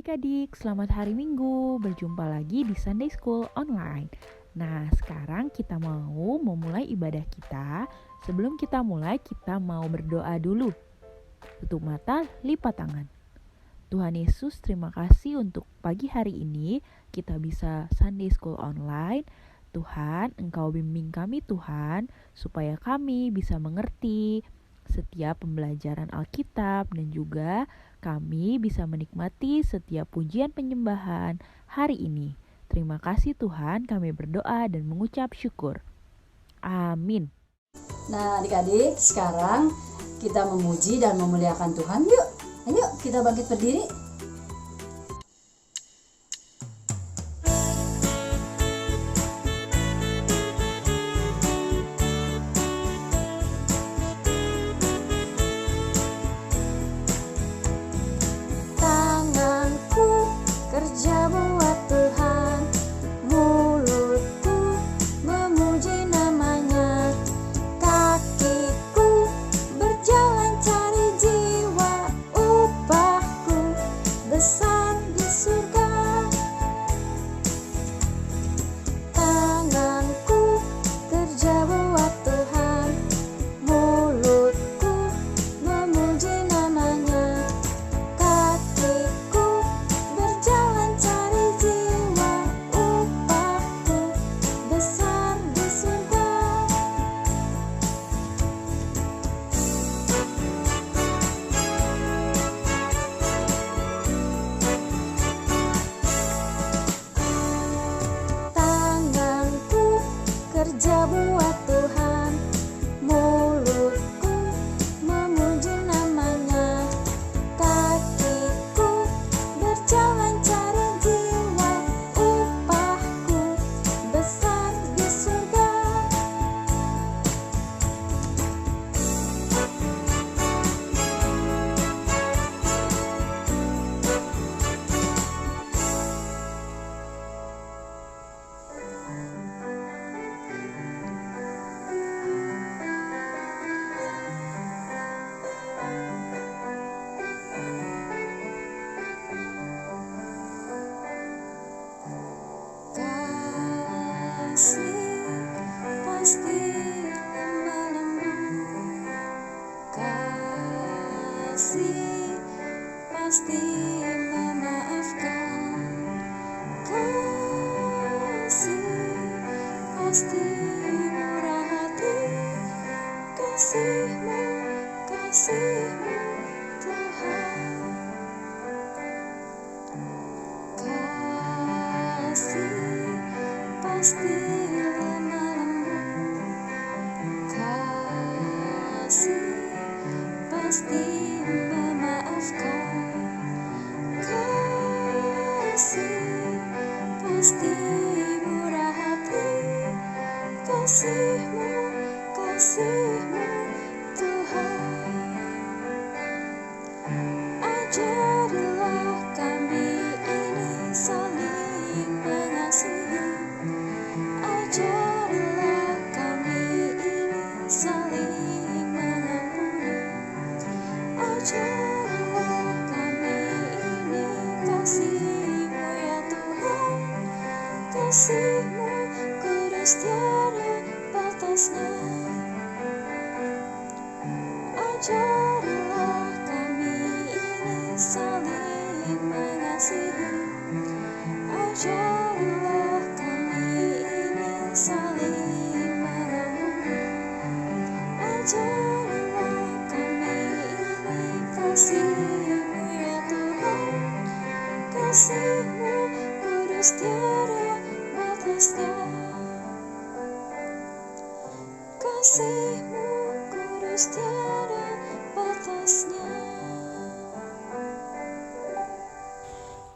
adik-adik, selamat hari Minggu. Berjumpa lagi di Sunday School Online. Nah, sekarang kita mau memulai ibadah kita. Sebelum kita mulai, kita mau berdoa dulu. Tutup mata, lipat tangan. Tuhan Yesus, terima kasih untuk pagi hari ini kita bisa Sunday School Online. Tuhan, Engkau bimbing kami Tuhan, supaya kami bisa mengerti setiap pembelajaran Alkitab dan juga kami bisa menikmati setiap pujian penyembahan hari ini. Terima kasih Tuhan, kami berdoa dan mengucap syukur. Amin. Nah adik-adik, sekarang kita memuji dan memuliakan Tuhan. Yuk, ayo kita bangkit berdiri.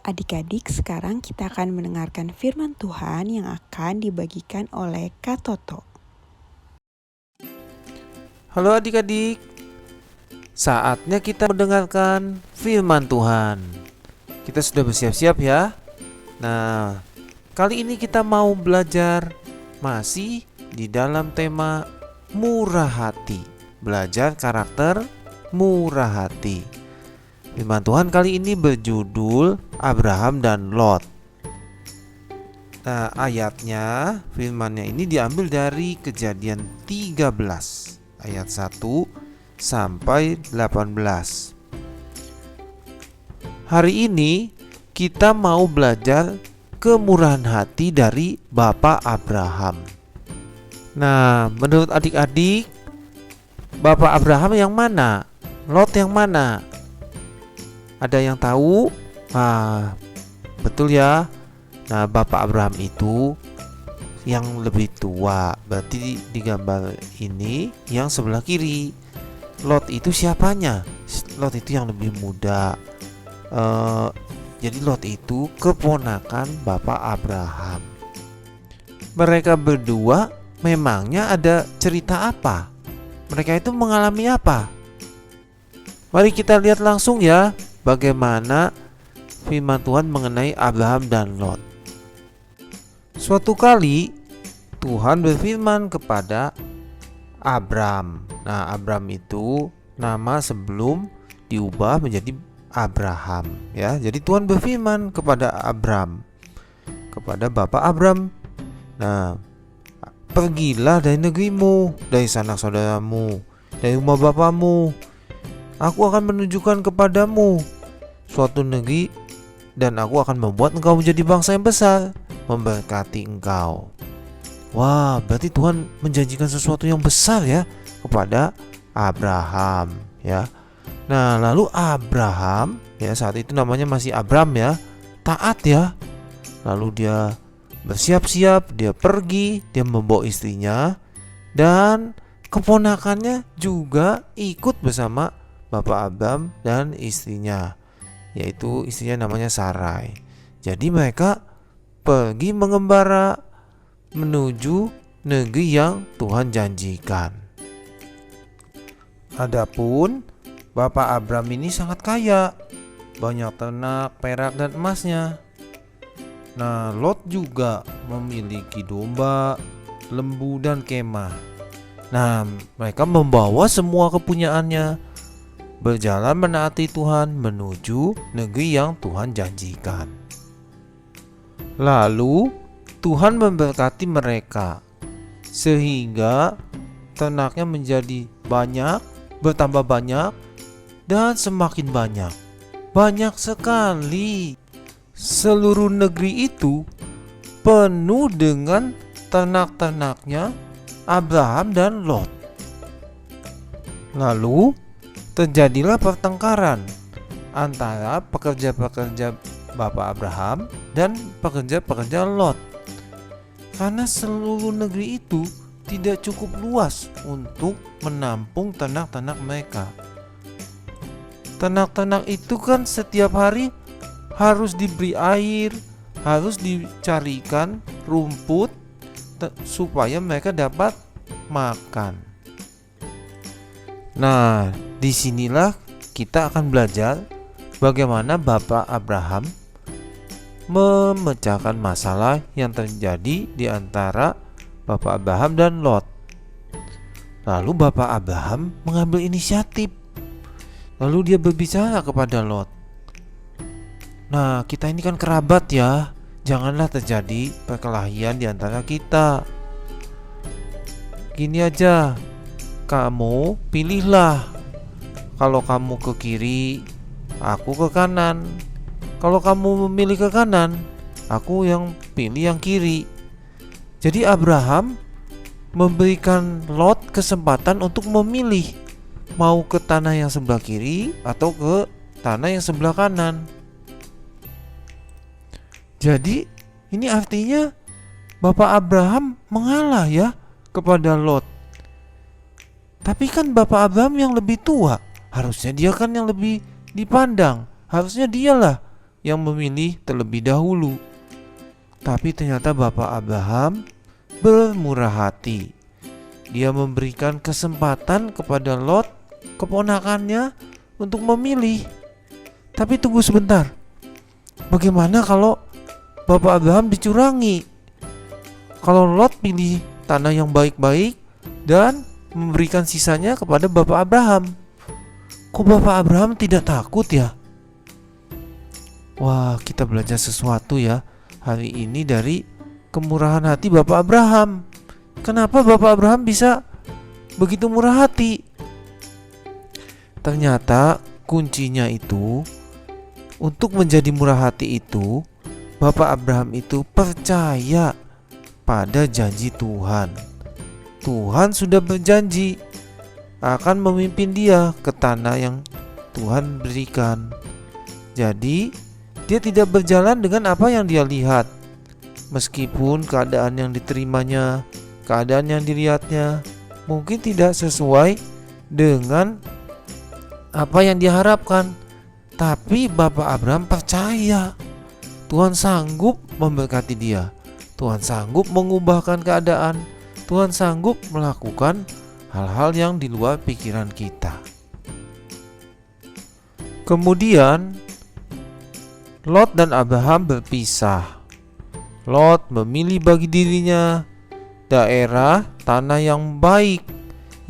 Adik-adik, sekarang kita akan mendengarkan firman Tuhan yang akan dibagikan oleh Kak Toto. Halo adik-adik, saatnya kita mendengarkan firman Tuhan. Kita sudah bersiap-siap ya. Nah, kali ini kita mau belajar masih di dalam tema murah hati. Belajar karakter murah hati. Firman Tuhan kali ini berjudul Abraham dan Lot. Nah, ayatnya, firmannya ini diambil dari Kejadian 13 ayat 1 sampai 18. Hari ini kita mau belajar kemurahan hati dari Bapak Abraham. Nah, menurut adik-adik, Bapak Abraham yang mana? Lot yang mana? Ada yang tahu? Betul ya. Nah, Bapak Abraham itu yang lebih tua. Berarti di gambar ini yang sebelah kiri. Lot itu siapanya? Lot itu yang lebih muda. Jadi Lot itu keponakan Bapak Abraham. Mereka berdua memangnya ada cerita apa? Mereka itu mengalami apa? Mari kita lihat langsung ya bagaimana firman Tuhan mengenai Abraham dan Lot. Suatu kali Tuhan berfirman kepada Abram. Nah, Abram itu nama sebelum diubah menjadi Abraham ya. Jadi Tuhan berfirman kepada Abram, kepada Bapak Abram, nah, pergilah dari negerimu, dari sanak saudaramu, dari rumah bapamu. Aku akan menunjukkan kepadamu suatu negeri, dan aku akan membuat engkau menjadi bangsa yang besar, memberkati engkau. Wah, berarti Tuhan menjanjikan sesuatu yang besar ya kepada Abraham ya. Nah, lalu Abraham ya, saat itu namanya masih Abram ya, taat ya. Lalu dia bersiap-siap, dia pergi, dia membawa istrinya dan keponakannya juga ikut bersama Bapak Abram dan istrinya, yaitu istrinya namanya Sarai. Jadi mereka pergi mengembara menuju negeri yang Tuhan janjikan. Adapun Bapak Abram ini sangat kaya, banyak ternak, perak dan emasnya. Nah, Lot juga memiliki domba, lembu dan kemah. Nah, mereka membawa semua kepunyaannya, berjalan menaati Tuhan menuju negeri yang Tuhan janjikan. Lalu Tuhan memberkati mereka sehingga ternaknya menjadi banyak, bertambah banyak dan semakin banyak. Banyak sekali. Seluruh negeri itu penuh dengan ternak-ternaknya Abraham dan Lot. Lalu terjadilah pertengkaran antara pekerja-pekerja Bapak Abraham dan pekerja-pekerja Lot. Karena seluruh negeri itu tidak cukup luas untuk menampung ternak-ternak mereka. Ternak-ternak itu kan setiap hari harus diberi air, harus dicarikan rumput supaya mereka dapat makan. Nah, disinilah kita akan belajar bagaimana Bapak Abraham memecahkan masalah yang terjadi di antara Bapak Abraham dan Lot. Lalu Bapak Abraham mengambil inisiatif. Lalu dia berbicara kepada Lot. Nah, kita ini kan kerabat ya. Janganlah terjadi perkelahian di antara kita. Gini aja, kamu pilihlah. Kalau kamu ke kiri, aku ke kanan. Kalau kamu memilih ke kanan, aku yang pilih yang kiri. Jadi Abraham memberikan Lot kesempatan untuk memilih mau ke tanah yang sebelah kiri atau ke tanah yang sebelah kanan. Jadi ini artinya Bapak Abraham mengalah ya kepada Lot. Tapi kan Bapak Abraham yang lebih tua, harusnya dia kan yang lebih dipandang. Harusnya dialah yang memilih terlebih dahulu. Tapi ternyata Bapak Abraham bermurah hati. Dia memberikan kesempatan kepada Lot, keponakannya, untuk memilih. Tapi tunggu sebentar. Bagaimana kalau Bapak Abraham dicurangi? Kalau Lot pilih tanah yang baik-baik dan memberikan sisanya kepada Bapak Abraham, kok Bapak Abraham tidak takut ya? Wah, kita belajar sesuatu ya hari ini dari kemurahan hati Bapak Abraham. Kenapa Bapak Abraham bisa begitu murah hati? Ternyata kuncinya itu, untuk menjadi murah hati itu, Bapak Abraham itu percaya pada janji Tuhan. Tuhan sudah berjanji akan memimpin dia ke tanah yang Tuhan berikan. Jadi dia tidak berjalan dengan apa yang dia lihat. Meskipun keadaan yang diterimanya, keadaan yang dilihatnya mungkin tidak sesuai dengan apa yang diharapkan, tapi Bapak Abraham percaya Tuhan sanggup memberkati dia. Tuhan sanggup mengubahkan keadaan. Tuhan sanggup melakukan hal-hal yang di luar pikiran kita. Kemudian Lot dan Abraham berpisah. Lot memilih bagi dirinya daerah tanah yang baik,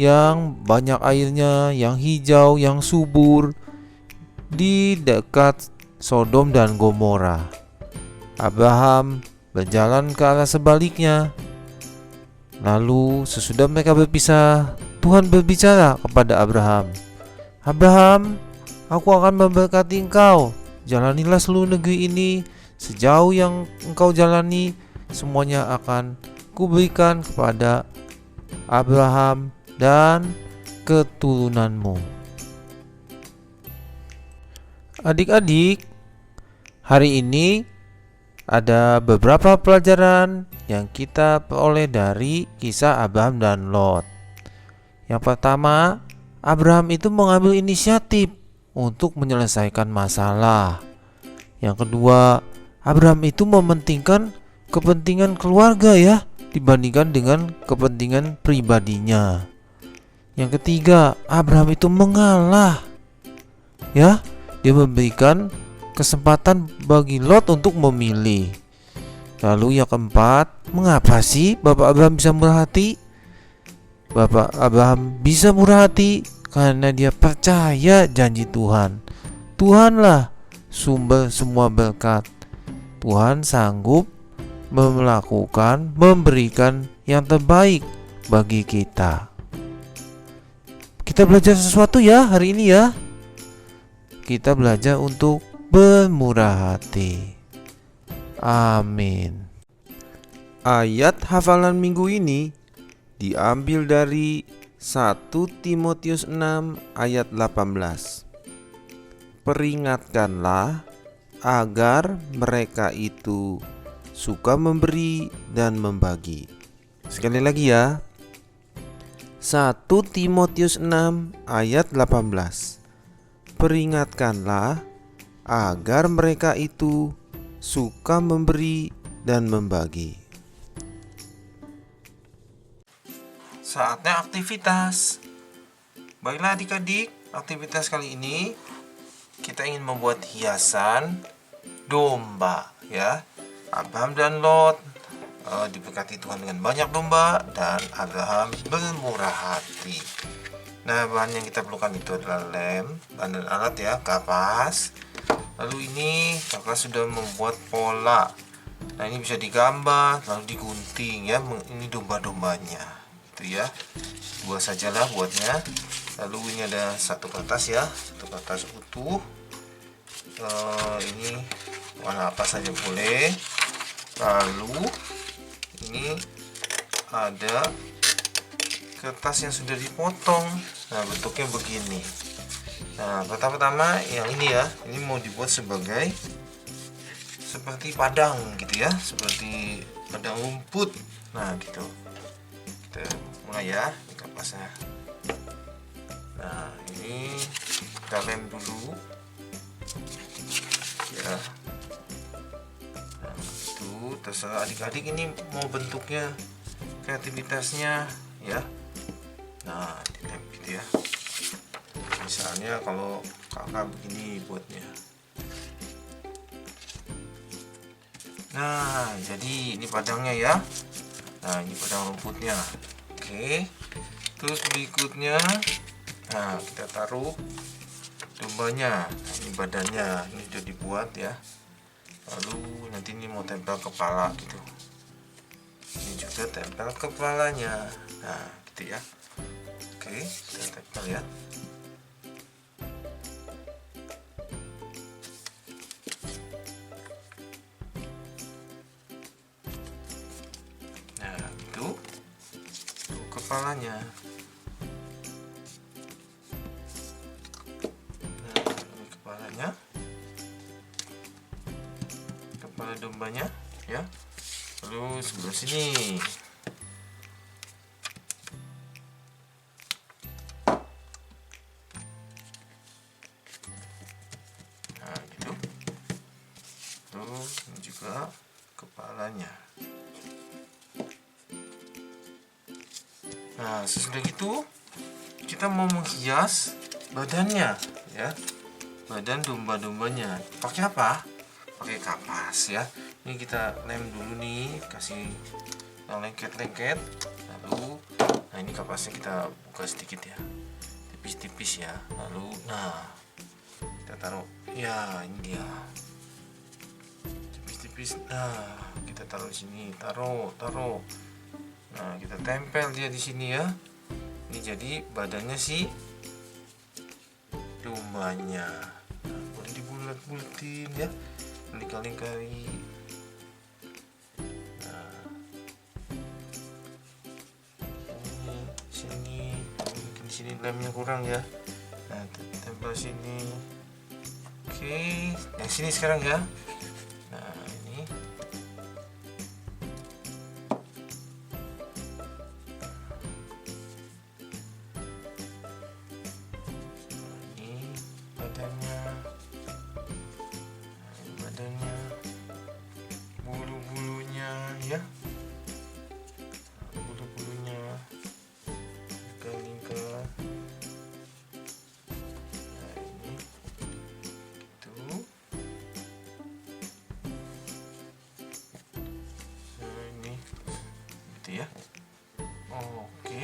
yang banyak airnya, yang hijau, yang subur, di dekat Sodom dan Gomora. Abraham berjalan ke arah sebaliknya. Lalu sesudah mereka berpisah, Tuhan berbicara kepada Abraham. Abraham, aku akan memberkati engkau. Jalanilah seluruh negeri ini. Sejauh yang engkau jalani, semuanya akan kuberikan kepada Abraham dan keturunanmu. Adik-adik, hari ini ada beberapa pelajaran yang kita peroleh dari kisah Abraham dan Lot. Yang pertama, Abraham itu mengambil inisiatif untuk menyelesaikan masalah. Yang kedua, Abraham itu mementingkan kepentingan keluarga ya, dibandingkan dengan kepentingan pribadinya. Yang ketiga, Abraham itu mengalah. Ya, dia memberikan kesempatan bagi Lot untuk memilih. Lalu yang keempat, mengapa sih Bapak Abraham bisa murah hati? Bapak Abraham bisa murah hati karena dia percaya janji Tuhan. Tuhanlah sumber semua berkat. Tuhan sanggup memberikan yang terbaik bagi kita. Kita belajar sesuatu ya hari ini ya. Kita belajar untuk bermurah hati. Amin. Ayat hafalan minggu ini diambil dari 1 Timotius 6 ayat 18. Peringatkanlah agar mereka itu suka memberi dan membagi. Sekali lagi ya. 1 Timotius 6 ayat 18. Peringatkanlah agar mereka itu suka memberi dan membagi. Saatnya aktivitas. Baiklah adik-adik, aktivitas kali ini kita ingin membuat hiasan domba ya. Abraham dan Lot diberkati Tuhan dengan banyak domba, dan Abraham bermurah hati. Nah, bahan yang kita perlukan itu adalah lem, bahan dan alat ya, kapas. Lalu ini kakak sudah membuat pola. Nah, ini bisa digambar lalu digunting ya. Ini domba-dombanya itu ya. 2 sajalah buatnya. Lalu ini ada 1 kertas ya, 1 kertas utuh. Ini warna apa saja boleh. Lalu ini ada kertas yang sudah dipotong. Nah, bentuknya begini. Nah, pertama-tama yang ini ya, ini mau dibuat sebagai seperti padang gitu ya, seperti padang rumput. Nah, gitu. Kita mulai ya, kapasnya. Nah, ini kita lem dulu. Ya. Nah, itu terserah adik-adik ini mau bentuknya, kreativitasnya ya. Nah, dilem gitu ya. Misalnya kalau kakak begini buatnya. Nah, jadi ini padangnya ya. Nah, ini padang rumputnya. Oke. Terus berikutnya, nah kita taruh dombanya. Nah, ini badannya, ini sudah dibuat ya. Lalu nanti ini mau tempel kepala gitu. Ini juga tempel kepalanya. Nah, gitu ya. Oke, kita tempel ya. Nah, itu kepalanya. Nah, ini kepalanya. Kepala dombanya ya. Lalu sebelah sini. Nah, gitu. Terus ini juga kepalanya. Nah, sesudah itu kita mau menghias badannya ya. Badan domba-dombanya. Pakai apa? Pakai kapas ya. Ini kita lem dulu nih, kasih yang lengket-lengket. Lalu nah ini kapasnya kita buka sedikit ya. Tipis-tipis ya. Lalu nah kita taruh ya, ini dia. Tipis-tipis. Nah, kita taruh di sini. Taruh. Nah, kita tempel dia di sini ya. Ini jadi badannya si dombanya. Nah, boleh dibulat-bulatin ya. Dikali-kali. Nah, sini, mungkin sini lemnya kurang ya. Nah, tempel sini. Oke, yang sini sekarang ya. Nah, ini. Ini badannya. Bulu-bulunya ya, bulu-bulunya lingkar. Nah, ini gitu. Nah, ini gitu ya. Oke.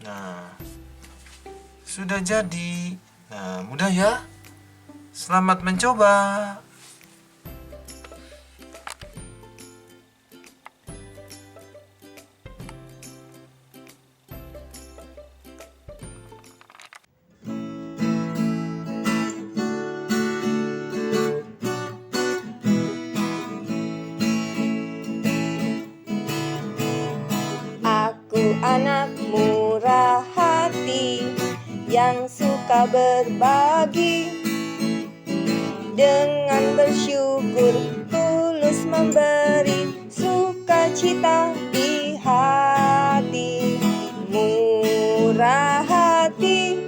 Nah, sudah jadi. Nah, mudah ya. Selamat mencoba. Aku anak murah hati yang suka berbagi. Dengan bersyukur tulus memberi, sukacita di hati. Murah hati,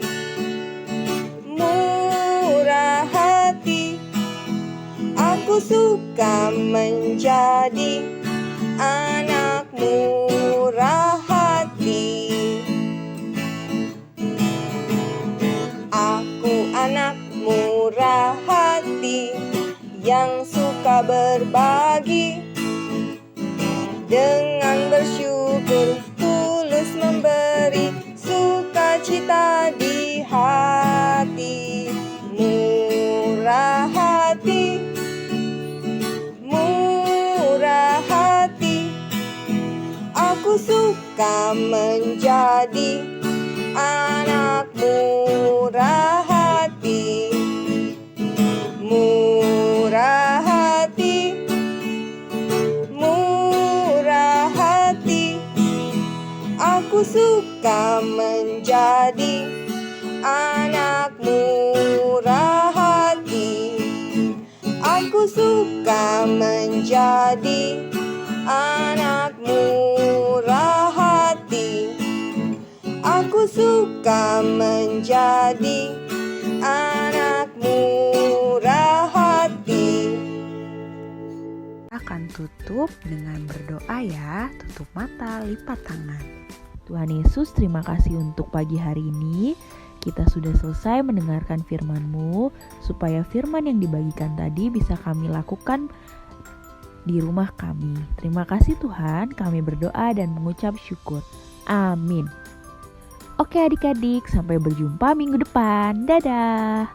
murah hati. Aku suka menjadi anak murah hati. Aku anak murah hati yang suka berbagi. Dengan bersyukur tulus memberi, sukacita di hati. Murah hati, murah hati. Aku suka menjadi anak murah hati. Murah hati, murah hati. Aku suka menjadi anak murah hati. Aku suka menjadi anak murah hati. Aku suka menjadi anak murah hati. Akan tutup dengan berdoa ya. Tutup mata, lipat tangan. Tuhan Yesus, terima kasih untuk pagi hari ini. Kita sudah selesai mendengarkan firman-Mu, supaya firman yang dibagikan tadi bisa kami lakukan di rumah kami. Terima kasih Tuhan, kami berdoa dan mengucap syukur. Amin. Oke adik-adik, sampai berjumpa minggu depan. Dadah!